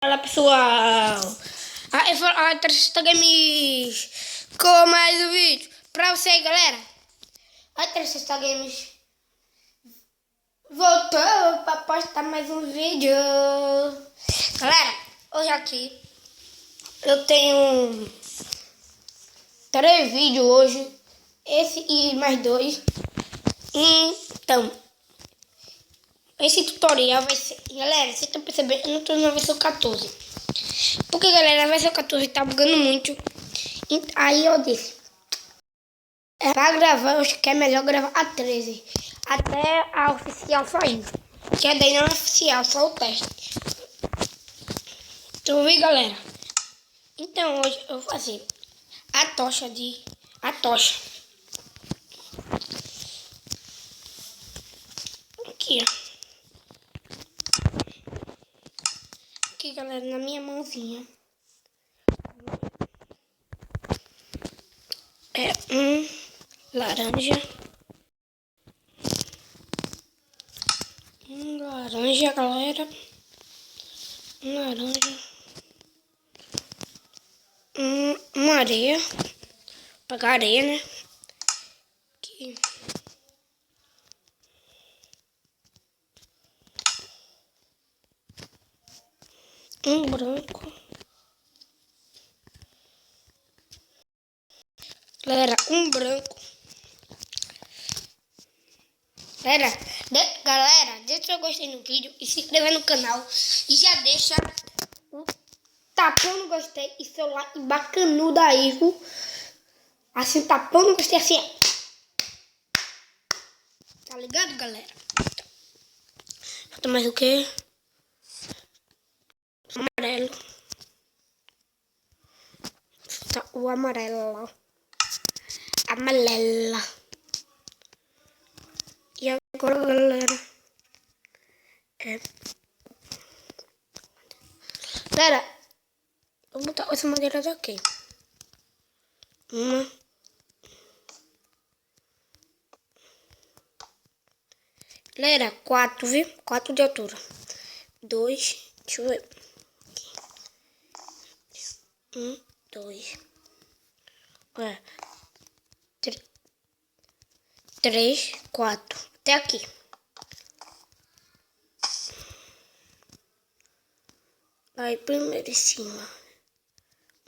Fala pessoal, a 300 Games com mais um vídeo pra vocês, galera. A 300 Games voltou pra postar mais um vídeo. Galera, hoje aqui eu tenho 3 vídeos hoje, esse e mais 2. Então, esse tutorial vai ser... Galera, vocês estão percebendo? Eu não tô na versão 14. Porque, galera, a versão 14 tá bugando muito. Aí eu disse... pra gravar, eu acho que é melhor gravar a 13. Até a oficial sair. Que a daí não é oficial, só o teste. Então, vi, galera. Então, hoje eu vou fazer a tocha de... A tocha. Aqui, ó. Aqui, galera, na minha mãozinha. É laranja. Laranja, galera. Laranja. Uma areia. Pegar areia, né? Aqui. Branco. Galera, branco. Galera, deixa seu gostei no vídeo e se inscrever no canal. E já deixa o tapão no gostei e seu like bacanudo aí, viu? Assim, tapão no gostei, assim, ó. Tá ligado, galera? Falta mais o quê? Amarelo. Tá o amarelo lá. Amarela. E agora, galera, galera, vou botar essa madeira daqui. Uma. Galera, 4, viu? 4 de altura. 2, deixa eu ver. 2. 3, 4. Até aqui. Aí primeiro em cima.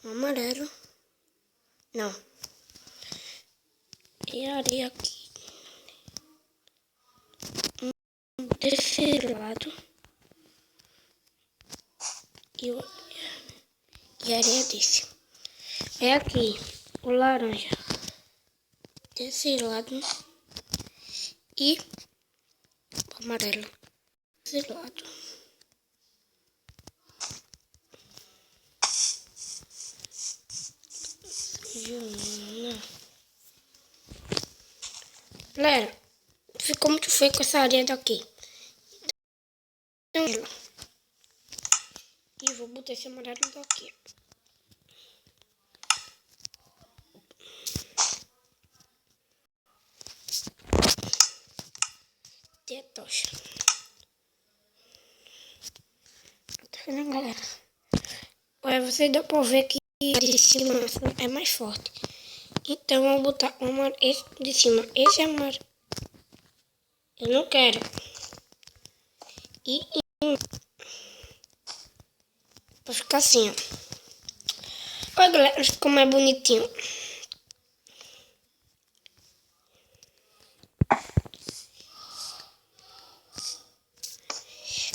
Um amarelo. Não. E areia aqui. Desse lado. E areia desse. É aqui. O laranja. Desse lado. E o amarelo. Desse lado. Galera, ficou muito feio com essa areia daqui. Então, e vou botar esse amarelo daqui. Tem a tocha. Tá vendo, galera? Agora você dá pra ver que de cima é mais forte. Então eu vou botar esse de cima. Esse é amarelo. Eu não quero. E pra ficar assim, ó. Olha, galera, como é bonitinho.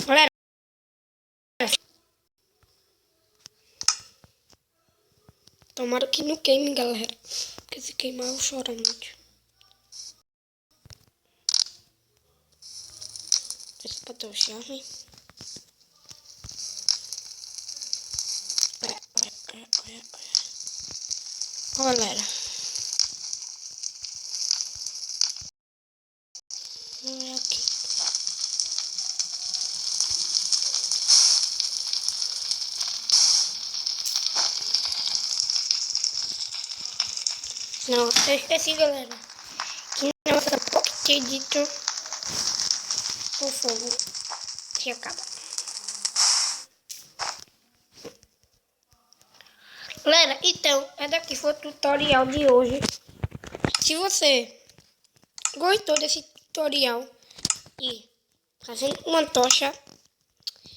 Galera, tomara que não queime, galera. Porque se queimar eu choro muito. Esse pra ter o charme. Olha. Galera. Não é aqui. Não, eu esqueci, galera. Que nossa Pocket Editor o fogo se acaba. Galera, então, daqui foi o tutorial de hoje. Se você gostou desse tutorial e fazendo uma tocha,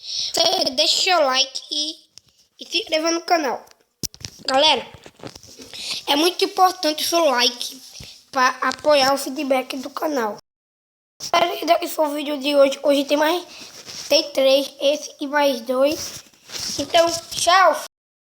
você deixa seu like e se inscreva no canal. Galera, é muito importante o seu like para apoiar o feedback do canal. Esse foi o vídeo de hoje. Hoje tem 3, esse e mais 2. Então, tchau!